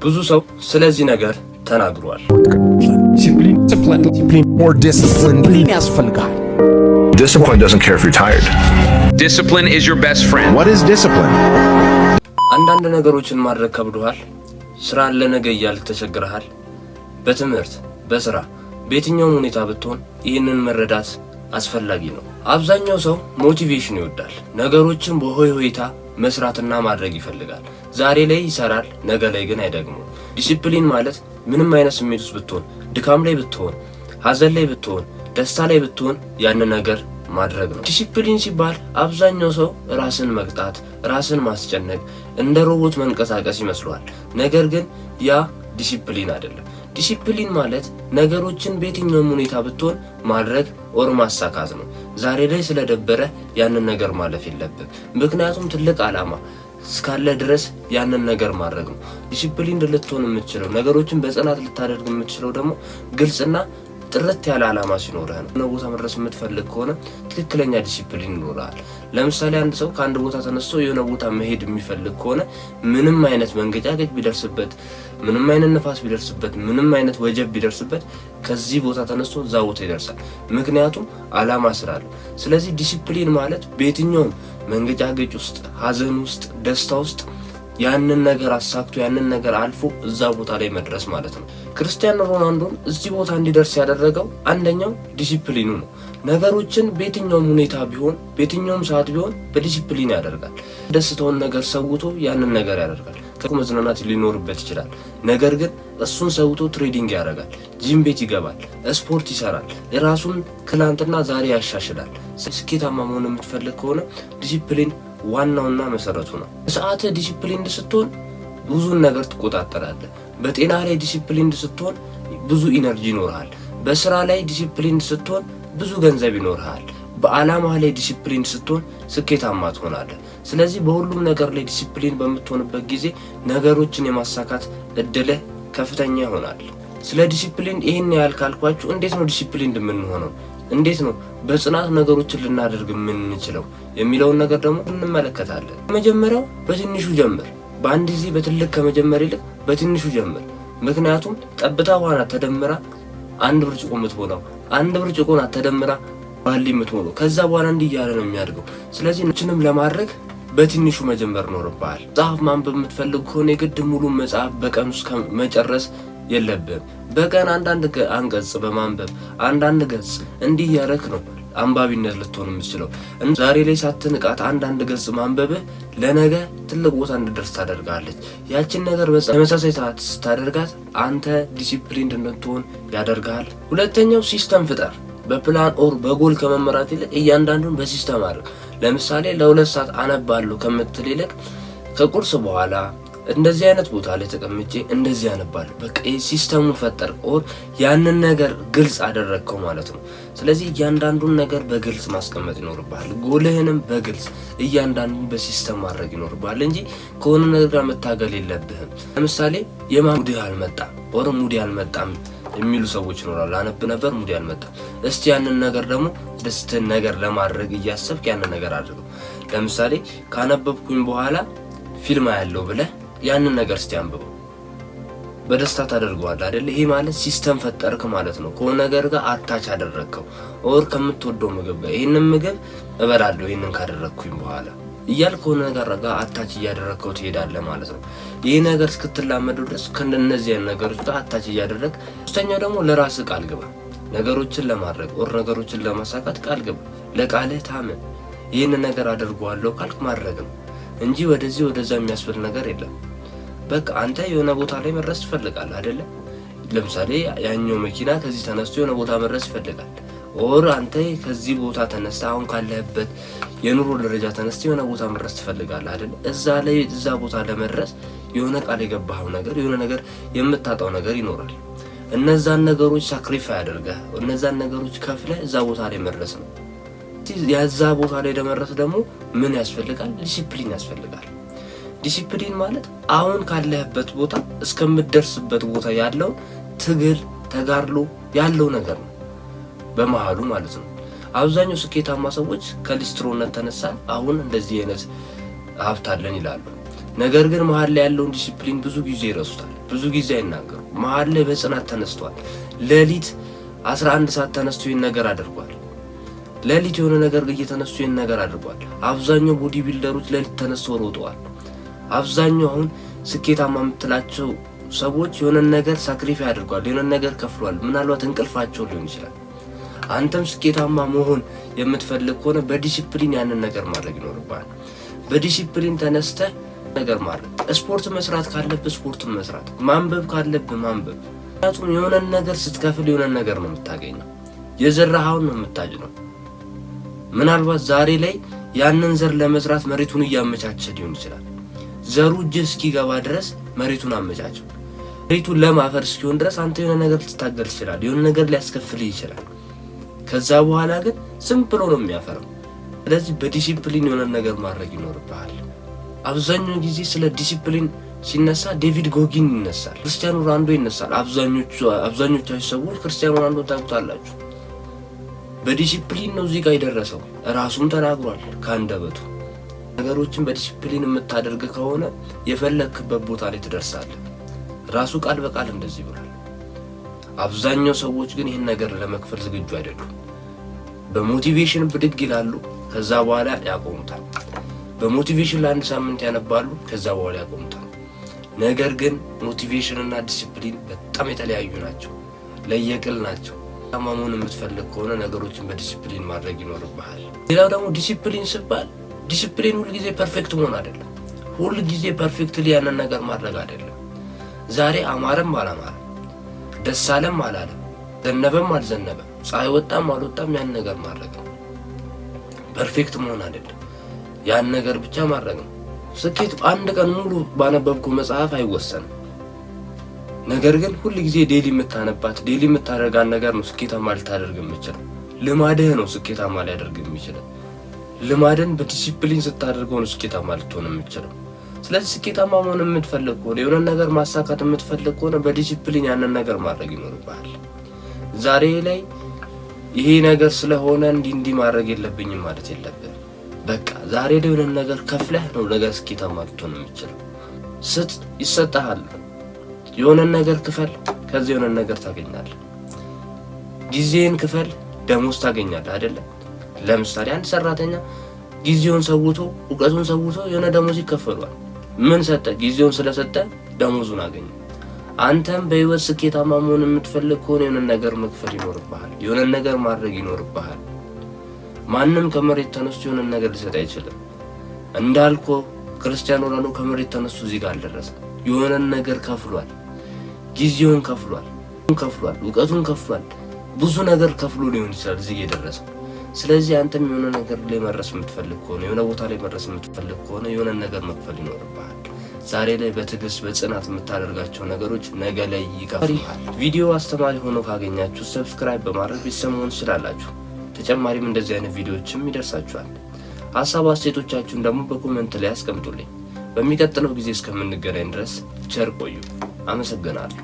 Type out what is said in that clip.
ብዙ ሰው ስለዚህ ነገር ተናግሯል። more discipline ያስፈልጋል። Discipline doesn't care if you're tired. Discipline is your best friend. What is discipline? አንዳንድ ነገሮችን ማድረግ ከብዶሃል። ስራን ለነገ እያልክ ተቸግረሃል። በትምህርት፣ በስራ፣ በየትኛውም ሁኔታ ብትሆን ይህንን መረዳት አስፈላጊ ነው። አብዛኛው ሰው ሞቲቬሽን ይወዳል። ነገሮችን በሆይ ሆይታ መስራትና ማድረግ ይፈልጋል። ዛሬ ላይ ይሰራል፣ ነገ ላይ ግን አይደግሙም። ዲሲፕሊን ማለት ምንም አይነት ስሜት ውስጥ ብትሆን፣ ድካም ላይ ብትሆን፣ ሀዘን ላይ ብትሆን፣ ደስታ ላይ ብትሆን ያንን ነገር ማድረግ ነው። ዲሲፕሊን ሲባል አብዛኛው ሰው ራስን መቅጣት፣ ራስን ማስጨነቅ፣ እንደ ሮቦት መንቀሳቀስ ይመስለዋል። ነገር ግን ያ ዲሲፕሊን አይደለም። ዲሲፕሊን ማለት ነገሮችን በየትኛውም ሁኔታ ብትሆን ማድረግ ኦር ማሳካት ነው። ዛሬ ላይ ስለደበረ ያንን ነገር ማለፍ የለብም። ምክንያቱም ትልቅ ዓላማ እስካለ ድረስ ያንን ነገር ማድረግ ነው። ዲሲፕሊን ልትሆን የምትችለው ነገሮችን በጽናት ልታደርግ የምትችለው ደግሞ ግልጽና ጥርት ያለ ዓላማ ሲኖርህ ነው። የሆነ ቦታ መድረስ የምትፈልግ ከሆነ ትክክለኛ ዲሲፕሊን ይኖርሃል። ለምሳሌ አንድ ሰው ከአንድ ቦታ ተነስቶ የሆነ ቦታ መሄድ የሚፈልግ ከሆነ ምንም አይነት መንገጫገጭ ቢደርስበት፣ ምንም አይነት ነፋስ ቢደርስበት፣ ምንም አይነት ወጀብ ቢደርስበት ከዚህ ቦታ ተነስቶ እዛ ቦታ ይደርሳል። ምክንያቱም ዓላማ ስላለ። ስለዚህ ዲሲፕሊን ማለት በየትኛውም መንገጫገጭ ውስጥ፣ ሀዘን ውስጥ፣ ደስታ ውስጥ ያንን ነገር አሳክቶ ያንን ነገር አልፎ እዛ ቦታ ላይ መድረስ ማለት ነው። ክርስቲያኖ ሮናልዶን እዚህ ቦታ እንዲደርስ ያደረገው አንደኛው ዲሲፕሊኑ ነው። ነገሮችን በየትኛውም ሁኔታ ቢሆን በየትኛውም ሰዓት ቢሆን በዲሲፕሊን ያደርጋል። ደስታውን ነገር ሰውቶ ያንን ነገር ያደርጋል። መዝናናት ሊኖርበት ይችላል። ነገር ግን እሱን ሰውቶ ትሬዲንግ ያደርጋል፣ ጂም ቤት ይገባል፣ ስፖርት ይሰራል፣ የራሱን ትላንትና ዛሬ ያሻሽላል። ስኬታማ መሆን የምትፈልግ ከሆነ ዲሲፕሊን ዋናውና መሰረቱ ነው። በሰዓት ዲሲፕሊን ስትሆን ብዙን ነገር ትቆጣጠራለህ። በጤና ላይ ዲሲፕሊን ስትሆን ብዙ ኢነርጂ ይኖርሃል። በስራ ላይ ዲሲፕሊን ስትሆን ብዙ ገንዘብ ይኖርሃል። በአላማ ላይ ዲሲፕሊን ስትሆን ስኬታማ ትሆናለህ። ስለዚህ በሁሉም ነገር ላይ ዲሲፕሊን በምትሆንበት ጊዜ ነገሮችን የማሳካት እድልህ ከፍተኛ ይሆናል። ስለ ዲሲፕሊን ይሄን ያህል ካልኳችሁ እንዴት ነው ዲሲፕሊን እንደምንሆነው፣ እንዴት ነው በጽናት ነገሮችን ልናደርግ የምንችለው የሚለውን ነገር ደግሞ እንመለከታለን። መጀመሪያው በትንሹ ጀምር። በአንድ ጊዜ በትልቅ ከመጀመር ይልቅ በትንሹ ጀምር። ምክንያቱም ጠብታ ውሃ ናት ተደምራ አንድ ብርጭቆ የምትሞላው፣ አንድ ብርጭቆ ናት ተደምራ ባሊ የምትሞላው። ከዛ በኋላ እንዲህ እያለ ነው የሚያድገው። ስለዚህ እችንም ለማድረግ በትንሹ መጀመር ኖርብሃል። መጽሐፍ ማንበብ የምትፈልግ ከሆነ የግድ ሙሉ መጽሐፍ በቀን ውስጥ መጨረስ የለብህም። በቀን አንዳንድ አንቀጽ በማንበብ አንዳንድ ገጽ እንዲህ እያደረክ ነው አንባቢነት ልትሆን የምትችለው። ዛሬ ላይ ሳትንቃት አንዳንድ ገጽ ማንበብህ ለነገ ትልቅ ቦታ እንድደርስ ታደርጋለች። ያችን ነገር በተመሳሳይ ሰዓት ስታደርጋት አንተ ዲሲፕሊን እንድትሆን ያደርጋል። ሁለተኛው ሲስተም ፍጠር። በፕላን ኦር በጎል ከመመራት ይልቅ እያንዳንዱን በሲስተም አድርግ። ለምሳሌ ለ2 ሰዓት አነባለሁ ከምትል ይልቅ ከቁርስ በኋላ እንደዚህ አይነት ቦታ ላይ ተቀምጬ እንደዚህ አነባለሁ። በቃ ሲስተሙን ፈጠር ኦር ያንን ነገር ግልጽ አደረግከው ማለት ነው። ስለዚህ እያንዳንዱን ነገር በግልጽ ማስቀመጥ ይኖርብሃል። ጎልህንም በግልጽ እያንዳንዱን በሲስተም ማድረግ ይኖርብሃል እንጂ ከሆነ ነገር ጋር መታገል የለብህም። ለምሳሌ ሙዲህ አልመጣም ኦር ሙዲህ አልመጣም የሚሉ ሰዎች ይኖራሉ። አነብ ነበር ሙዲህ አልመጣም። እስቲ ያንን ነገር ደግሞ ደስተን ነገር ለማድረግ እያሰብክ ያንን ነገር አድርገው። ለምሳሌ ካነበብኩኝ በኋላ ፊልም ያለው ብለህ ያንን ነገር እስቲ አንብበው፣ በደስታ ታደርገዋለህ አይደል? ይሄ ማለት ሲስተም ፈጠርክ ማለት ነው። ከሆነ ነገር ጋር አታች አደረግከው ኦር ከምትወደው ምግብ ጋር ይሄንን ምግብ እበላለሁ ይሄንን ካደረግኩኝ በኋላ እያል ከሆነ ነገር ጋር አታች እያደረግከው ትሄዳለህ ማለት ነው። ይሄ ነገር እስክትላመደው ድረስ ከእነዚህ አይነት ነገሮች ጋር አታች እያደረግ። ሶስተኛው ደግሞ ለራስህ ቃል ግባ። ነገሮችን ለማድረግ ኦር ነገሮችን ለማሳካት ቃል ግባ። ለቃልህ ታመን። ይህን ነገር አደርገዋለሁ ካልክ ማድረግ ነው እንጂ ወደዚህ ወደዛ የሚያስብል ነገር የለም። በቃ አንተ የሆነ ቦታ ላይ መድረስ ትፈልጋለህ አይደለ? ለምሳሌ ያኛው መኪና ከዚህ ተነስቶ የሆነ ቦታ መድረስ ይፈልጋል። ኦር አንተ ከዚህ ቦታ ተነስተ አሁን ካለህበት የኑሮ ደረጃ ተነስተ የሆነ ቦታ መድረስ ትፈልጋለህ አይደለ? እዛ ቦታ ለመድረስ የሆነ ቃል የገባኸው ነገር፣ የሆነ ነገር የምታጣው ነገር ይኖራል። እነዛን ነገሮች ሳክሪፋይ አድርገህ እነዛን ነገሮች ከፍለህ እዛ ቦታ ላይ መድረስ ነው። ያዛ ቦታ ላይ ለመድረስ ደግሞ ምን ያስፈልጋል? ዲሲፕሊን ያስፈልጋል። ዲሲፕሊን ማለት አሁን ካለህበት ቦታ እስከምትደርስበት ቦታ ያለው ትግል ተጋድሎ ያለው ነገር ነው በመሃሉ ማለት ነው። አብዛኛው ስኬታማ ሰዎች ከሊስትሮነት ተነሳ አሁን እንደዚህ አይነት ሀብት አለን ይላሉ። ነገር ግን መሀል ላይ ያለውን ዲሲፕሊን ብዙ ጊዜ ይረሱታል። ብዙ ጊዜ አይናገሩ። መሀል ላይ በጽናት ተነስተዋል። ሌሊት 11 ሰዓት ተነስቶ ይህን ነገር አድርጓል። ሌሊት የሆነ ነገር እየተነሱ ይህን ነገር አድርጓል። አብዛኛው ቦዲ ቢልደሮች ሌሊት ተነስተው ሮጠዋል። አብዛኛው አሁን ስኬታማ የምትላቸው ሰዎች የሆነ ነገር ሳክሪፋይ አድርጓል፣ የሆነ ነገር ከፍሏል። ምናልባት እንቅልፋቸው ሊሆን ይችላል። አንተም ስኬታማ መሆን የምትፈልግ ከሆነ በዲሲፕሊን ያንን ነገር ማድረግ ይኖርብሃል። በዲሲፕሊን ተነስተህ ነገር ማድረግ። ስፖርት መስራት ካለብህ ስፖርት መስራት፣ ማንበብ ካለብህ ማንበብ። ምክንያቱም የሆነ ነገር ስትከፍል የሆነ ነገር ነው የምታገኘው። የዘራኸውን ነው የምታጭነው። ምናልባት ዛሬ ላይ ያንን ዘር ለመዝራት መሬቱን እያመቻቸ ሊሆን ይችላል። ዘሩ እጅህ እስኪገባ ድረስ መሬቱን አመቻቸው። መሬቱን ለማፈር እስኪሆን ድረስ አንተ የሆነ ነገር ልትታገል ይችላል። የሆነ ነገር ሊያስከፍልህ ይችላል። ከዛ በኋላ ግን ዝም ብሎ ነው የሚያፈረው። ስለዚህ በዲሲፕሊን የሆነ ነገር ማድረግ ይኖርብሃል። አብዛኛው ጊዜ ስለ ዲሲፕሊን ሲነሳ ዴቪድ ጎጊን ይነሳል፣ ክርስቲያኖ ሮናልዶ ይነሳል። አብዛኞቻችሁ ሰዎች ክርስቲያኖ ሮናልዶ ታውቁታላችሁ። በዲሲፕሊን ነው እዚህ ጋር የደረሰው። ራሱም ተናግሯል ከአንደበቱ። ነገሮችን በዲሲፕሊን የምታደርግ ከሆነ የፈለክበት ቦታ ላይ ትደርሳለህ። ራሱ ቃል በቃል እንደዚህ ብሏል። አብዛኛው ሰዎች ግን ይህን ነገር ለመክፈል ዝግጁ አይደሉም። በሞቲቬሽን ብድግ ይላሉ፣ ከዛ በኋላ ያቆሙታል። በሞቲቬሽን ለአንድ ሳምንት ያነባሉ፣ ከዛ በኋላ ያቆሙታል። ነገር ግን ሞቲቬሽን እና ዲሲፕሊን በጣም የተለያዩ ናቸው፣ ለየቅል ናቸው። መሆን የምትፈልግ ከሆነ ነገሮችን በዲሲፕሊን ማድረግ ይኖርብሃል። ሌላው ደግሞ ዲሲፕሊን ሲባል ዲሲፕሊን ሁልጊዜ ፐርፌክት መሆን አይደለም። ሁልጊዜ ፐርፌክትሊ ያንን ነገር ማድረግ አይደለም። ዛሬ አማረም አላማረም፣ ደስ አለም አላለም፣ ዘነበም አልዘነበም፣ ፀሐይ ወጣም አልወጣም ያን ነገር ማድረግ ነው። ፐርፌክት መሆን አይደለም፣ ያን ነገር ብቻ ማድረግ ነው። ስኬት አንድ ቀን ሙሉ ባነበብኩ መጽሐፍ አይወሰንም። ነገር ግን ሁልጊዜ ዴሊ የምታነባት ዴሊ የምታደርጋን ነገር ነው ስኬታማ ልታደርግ የምችለው። ልማድህ ነው ስኬታማ ሊያደርግ የሚችለው። ልማድን በዲሲፕሊን ስታደርገው ነው ስኬታማ ልትሆን የምችለው። ስለዚህ ስኬታማ መሆን የምትፈልግ ከሆነ የሆነ ነገር ማሳካት የምትፈልግ ከሆነ በዲሲፕሊን ያንን ነገር ማድረግ ይኖርብሃል። ዛሬ ላይ ይሄ ነገር ስለሆነ እንዲህ ማድረግ የለብኝም ማለት የለብህም። በቃ ዛሬ ላይ የሆነ ነገር ከፍለህ ነው ነገር ስኬታማ ልትሆን የምችለው። ስጥ ይሰጥሃል። የሆነ ነገር ክፈል፣ ከዚህ የሆነ ነገር ታገኛለህ። ጊዜን ክፈል፣ ደሞዝ ታገኛለህ አይደለ? ለምሳሌ አንድ ሰራተኛ ጊዜውን ሰውቶ እውቀቱን ሰውቶ የሆነ ደሞዝ ይከፈሏል። ምን ሰጠ? ጊዜውን ስለሰጠ ደሞዙን አገኘ። አንተም በህይወት ስኬታማ መሆን የምትፈልግ ከሆነ የሆነ ነገር መክፈል ይኖርብሃል። የሆነ ነገር ማድረግ ይኖርብሃል። ማንም ከመሬት ተነስቶ የሆነ ነገር ሊሰጥ አይችልም። እንዳልኩ ክርስቲያኖ ሮናልዶ ከመሬት ተነስቶ እዚህ ጋር አልደረሰም። የሆነ ነገር ከፍሏል። ጊዜውን ከፍሏል፣ እውቀቱን ከፍሏል። ብዙ ነገር ከፍሎ ሊሆን ይችላል እዚህ የደረሰው። ስለዚህ አንተም የሆነ ነገር ላይ መድረስ የምትፈልግ ከሆነ የሆነ ቦታ ላይ መድረስ የምትፈልግ ከሆነ የሆነ ነገር መክፈል ይኖርብሃል። ዛሬ ላይ በትዕግስት በጽናት የምታደርጋቸው ነገሮች ነገ ላይ ይከፍሉሃል። ቪዲዮ አስተማሪ ሆኖ ካገኛችሁ ሰብስክራይብ በማድረግ ቤተሰብ መሆን ትችላላችሁ። ተጨማሪም እንደዚህ አይነት ቪዲዮዎችም ይደርሳችኋል። ሀሳብ አስተያየቶቻችሁን ደግሞ በኮሜንት ላይ አስቀምጡልኝ። በሚቀጥለው ጊዜ እስከምንገናኝ ድረስ ቸር ቆዩ። አመሰግናለሁ።